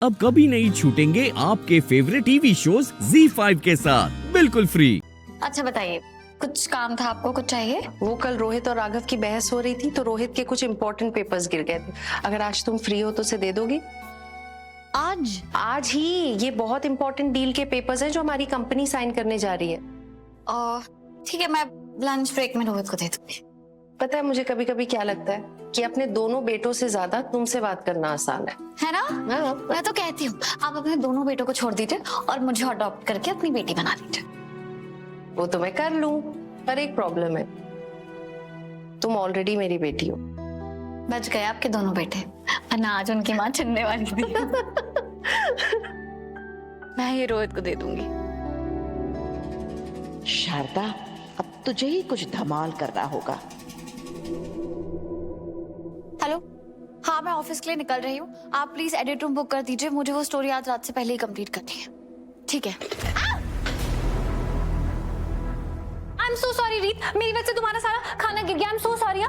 अब कभी नहीं छूटेंगे आपके फेवरेट टीवी शोज ZEE5 के साथ बिल्कुल फ्री। अच्छा बताइए, कुछ काम था आपको, कुछ चाहिए? वो कल रोहित और राघव की बहस हो रही थी तो रोहित के कुछ इंपॉर्टेंट पेपर्स गिर गए थे। अगर आज तुम फ्री हो तो उसे दे दोगी? आज ही। ये बहुत इंपॉर्टेंट डील के पेपर्स हैं जो हमारी कंपनी साइन करने जा रही है। ठीक है, मैं लंच ब्रेक में रोहित को दे दूंगी। पता है मुझे कभी कभी क्या लगता है कि अपने दोनों बेटों से ज्यादा तुमसे बात करना आसान है ना? हाँ। मैं तो कहती हूँ आप अपने दोनों बेटों को छोड़ दीजिए और मुझे अडॉप्ट करके अपनी बेटी बना दीजिए। वो तो मैं कर लूं, पर एक प्रॉब्लम है, तुम ऑलरेडी मेरी बेटी हो। बच गए आपके दोनों बेटे, वरना आज उनकी माँ चुनने वाली थी। मैं ये रोहित को दे दूंगी। शारदा, अब तुझे ही कुछ धमाल करना होगा। हेलो, हाँ मैं ऑफिस के लिए निकल रही हूँ। आप प्लीज एडिट रूम बुक कर दीजिए, मुझे वो स्टोरी आज रात से पहले ही कंप्लीट करनी है। ठीक है। आई एम सो सॉरी रीत, मेरी वजह से तुम्हारा सारा खाना गिर गया। I am so sorry.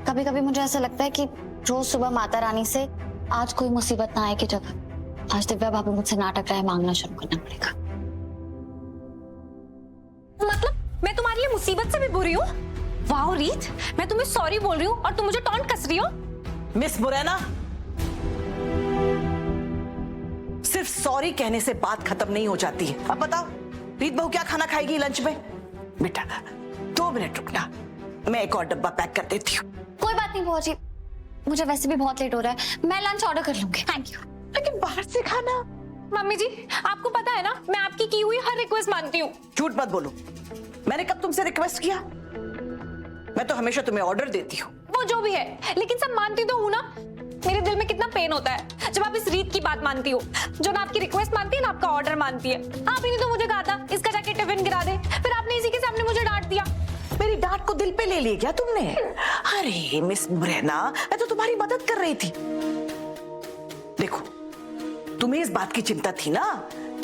कभी कभी मुझे ऐसा लगता है कि रोज सुबह माता रानी से आज कोई मुसीबत ना आए की जगह आज दिव्या भाभी मुझसे नाटक राय मांगना शुरू करना पड़ेगा। मतलब मैं तुम्हारे लिए मुसीबत से भी बुरी हूँ? वाह रीत, मैं तुम्हें सॉरी बोल रही हूँ और तुम मुझे टॉन्ट कस रही हो। मिस मुरैना, सिर्फ सॉरी कहने से बात खत्म नहीं हो जाती है। अब बताओ, रीत बहू क्या खाना खाएगी लंच में? बेटा 2 मिनट रुकना, मैं एक और डब्बा पैक कर देती हूँ। कोई बात नहीं बुआ जी, मुझे वैसे भी बहुत लेट हो रहा है, मैं लंच ऑर्डर कर लूंगी। Thank you. लेकिन बाहर से खाना। मम्मी जी, आपको पता है ना मैं आपकी की हुई हर रिक्वेस्ट मानती हूँ। झूठ मत बोलो, मैंने कब तुमसे रिक्वेस्ट किया? मैं तो हमेशा तुम्हें ऑर्डर देती हूँ। वो जो भी है, लेकिन सब मानती तो हूँ ना। मेरे दिल में कितना पेन होता है जब आप इस रीत की बात मानती हो, जो ना आपकी रिक्वेस्ट मानती है ना आपका ऑर्डर मानती है। आप ही ने तो मुझे कहा था इसका जाके टिफिन गिरा दे, फिर आपने इसी के सामने मुझे डांट दिया। मेरी डांट को दिल पे ले लिया क्या तुमने? अरे मिस मुरैना, मैं तो तुम्हारी मदद कर रही थी। देखो, तुम्हें इस बात की चिंता थी ना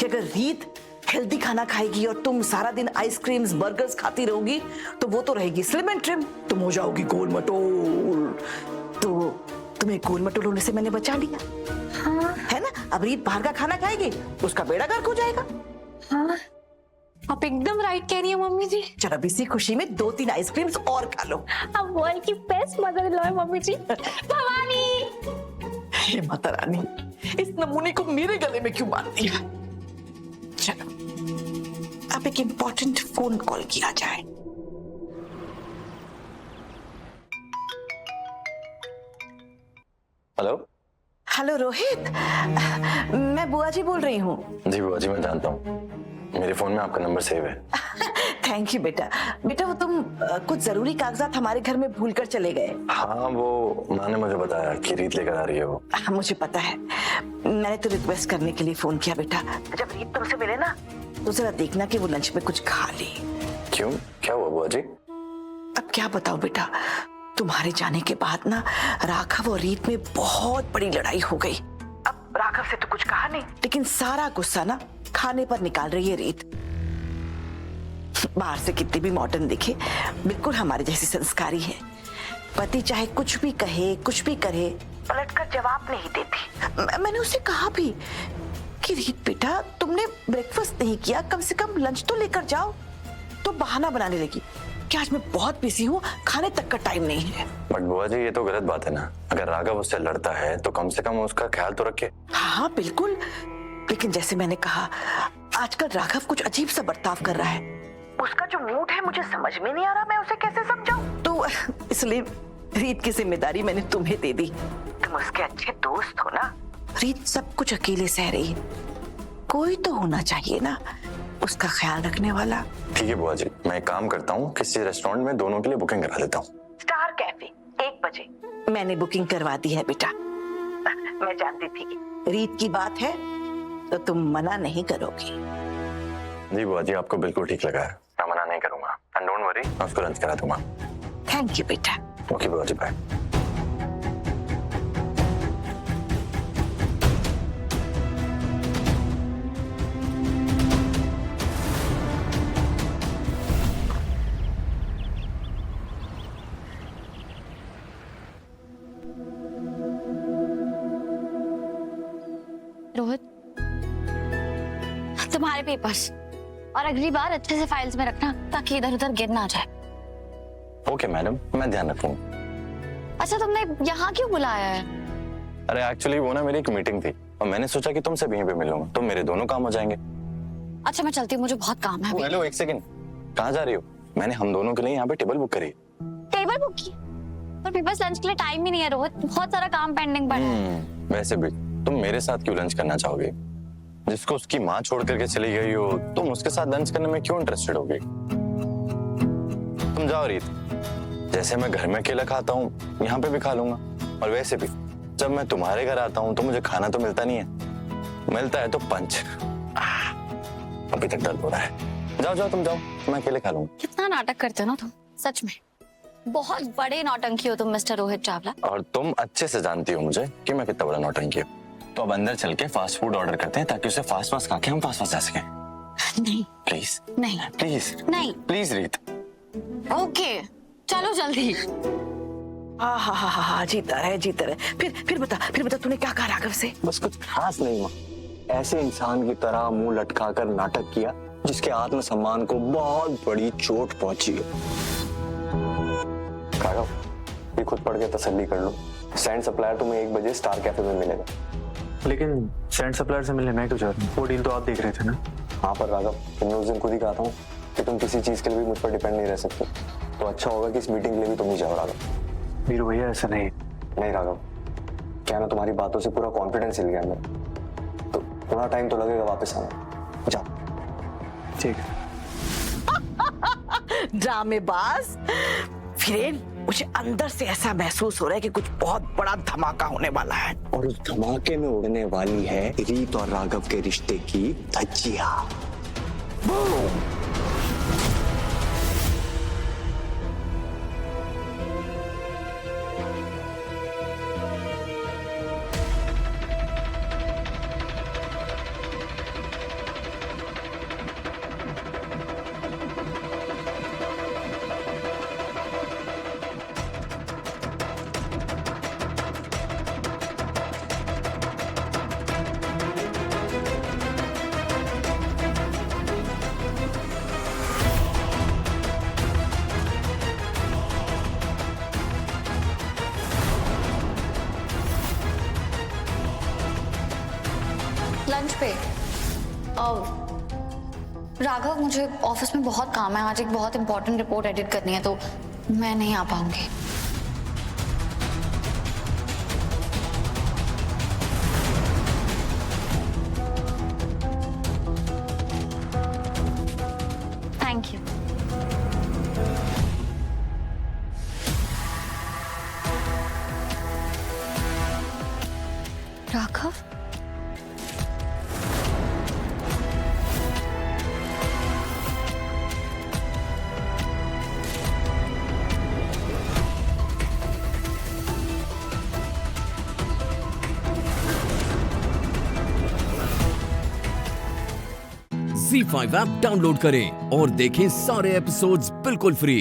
कि अगर रीत हेल्दी खाना खाएगी और तुम सारा दिन आइसक्रीम्स बर्गर्स खाती रहोगी तो वो तो रहेगी स्लिम एंड ट्रिम, तुम हो जाओगी गोल मटोल। तो तुम्हें गोल मटोल होने से मैंने बचा लिया। हाँ। है ना? अब रीत बाहर का खाना खाएगी, उसका बेड़ा गर्क हो जाएगा। हाँ, आप एकदम राइट कह रही हैं मम्मी जी। चलो अब इसी खुशी में 2-3 आइसक्रीम्स और खा लो। आप वर्ल्ड की बेस्ट मदर इन लॉ है मम्मी जी। भवानी, हे माता रानी, इस नमूने को मेरे गले में क्यों बांध दिया? चलो अब एक इंपॉर्टेंट फोन कॉल किया जाए। हेलो। हेलो रोहित, मैं बुआ जी बोल रही हूँ। जी बुआ जी, मैं जानता हूँ, मेरे फोन में आपका नंबर सेव है। थैंक यू बेटा। बेटा वो तुम कुछ जरूरी कागजात हमारे घर में भूल कर चले गए। हाँ, वो माँ ने मुझे बताया कि रीत लेकर आ रही है वो। हाँ, मुझे पता है, मैंने तो रिक्वेस्ट करने के लिए फोन किया बेटा। जब रीत तुमसे मिले ना तो जरा देखना कि वो लंच में कुछ खा ले। क्यों, क्या हुआ बुआ जी? अब क्या बताऊं बेटा, तुम्हारे जाने के बाद ना राघव और रीत में बहुत बड़ी लड़ाई हो गई। अब राघव से तो कुछ कहा नहीं, लेकिन सारा गुस्सा ना खाने पर निकाल रही है रीत। बाहर से कितनी भी मॉडर्न दिखे, बिल्कुल हमारे जैसी संस्कारी है। पति चाहे कुछ भी कहे, कुछ भी करे, पलटकर जवाब नहीं देती। मैंने उसे कहा भी कि रीत बेटा, तुमने ब्रेकफास्ट नहीं किया, कम से कम लंच तो लेकर जाओ। तो बहाना बनाने लगी कि आज मैं बहुत बिजी हूँ, खाने तक का टाइम नहीं है। बट बुआ जी, ये तो गलत बात है ना। अगर राघव उससे लड़ता है तो कम से कम उसका ख्याल तो रखे। हाँ बिल्कुल, लेकिन जैसे मैंने कहा, आजकल राघव कुछ अजीब सा बर्ताव कर रहा है। उसका जो मूड है मुझे समझ में नहीं आ रहा, मैं उसे कैसे समझाऊं? तो इसलिए रीत की जिम्मेदारी मैंने तुम्हें दे दी। तुम उसके अच्छे दोस्त हो ना। रीत सब कुछ अकेले सह रही है, कोई तो होना चाहिए ना उसका ख्याल रखने वाला। ठीक है बुआ जी, मैं एक काम करता हूँ, किसी रेस्टोरेंट में दोनों के लिए बुकिंग करा देता हूँ। स्टार कैफे 1 बजे मैंने बुकिंग करवा दी है बेटा। मैं जानती थी कि रीत की बात है तो तुम मना नहीं करोगी। जी बुआ जी, आपको बिल्कुल ठीक लगा है, मैं मना नहीं करूंगा। एंड डोंट वरी, मैं उसको लंच करा दूंगा। थैंक यू बेटा। ओके बुआ जी, बाय। रोहित, तुम्हारे पेपर्स, और अगली बार अच्छे से फाइल्स में रखना ताकि इधर उधर गिर ना जाए। ओके मैडम, मैं ध्यान रखूंगा। अच्छा, तुमने यहाँ क्यों बुलाया है? अरे एक्चुअली वो ना मेरी एक मीटिंग थी और मैंने सोचा कि तुमसे भी यहीं पे मिलूंगा तो मेरे दोनों काम हो जाएंगे। अच्छा, मैं चलती हूँ, मुझे बहुत काम है अभी। हेलो, एक सेकंड, कहाँ जा रही हो? मैंने हम दोनों के लिए यहाँ पे टेबल बुक करी। टेबल बुक की? पर पेपर्स लंच के लिए टाइम ही नहीं है रोहित, बहुत सारा काम पेंडिंग पड़ा है। वैसे भी तुम मेरे साथ क्यों लंच करना चाहोगे? जिसको उसकी माँ छोड़ करके चली गई हो, तुम उसके साथ लंच करने में क्यों इंटरेस्टेड होगी? तुम जाओ रीत, जैसे मैं घर में अकेला खाता हूँ यहाँ पे भी खा लूंगा। और वैसे भी जब मैं तुम्हारे घर आता हूँ तो मुझे खाना तो मिलता नहीं है, मिलता है तो पंच। अभी तक दर्द हो रहा है। जाओ जाओ, तुम जाओ, मैं अकेले खा लूंगा। कितना नाटक करते हो ना तुम, सच में बहुत बड़े नौटंकी हो तुम मिस्टर रोहित चावला। और तुम अच्छे से जानती हो मुझे कि मैं कितना बड़ा नौटंकी हूँ। तो अब अंदर चल के फास्ट फूड ऑर्डर करते हैं ताकि उसे फास्ट फास्ट खा के हम फास्ट फास्ट जा सकें। नहीं प्लीज नहीं प्लीज नहीं। प्लीज रीत। ओके, चलो जल्दी। हाँ, जीता रहे जीता रहे। फिर बता तूने क्या कहा राघव से? बस कुछ खास नहीं माँ, ऐसे इंसान की तरह मुंह लटकाकर नाटक किया जिसके आत्मसम्मान को बहुत बड़ी चोट पहुंची है। राघव, ये खुद पढ़ के तसल्ली कर लो, सैंड सप्लायर तुम्हें 1 बजे स्टार कैफे में मिलेगा। लेकिन सैंड सप्लायर से मिलने मैं क्यों जा रहा हूँ? वो डील तो आप देख रहे थे ना। हाँ पर राघव, तुमने उस दिन खुद ही कहा था कि तुम किसी चीज के लिए भी मुझ पर डिपेंड नहीं रह सकते, तो अच्छा होगा कि इस मीटिंग के लिए भी तुम ही जाओ। राघव। वीरू भैया, ऐसा नहीं। नहीं राघव, क्या ना तुम्हारी बातों से पूरा कॉन्फिडेंस हिल गया मेरा, तो थोड़ा टाइम तो लगेगा वापस आने। जाओ। ठीक है। ड्रामेबाज। फिर मुझे अंदर से ऐसा महसूस हो रहा है कि कुछ बहुत बड़ा धमाका होने वाला है, और उस धमाके में उड़ने वाली है रीत और राघव के रिश्ते की धज्जियां। लंच पे राघव, मुझे ऑफिस में बहुत काम है, आज एक बहुत इंपॉर्टेंट रिपोर्ट एडिट करनी है तो मैं नहीं आ पाऊंगी। Thank you. Raghav, Z5 app download करें और देखें सारे एपिसोड्स बिल्कुल फ्री।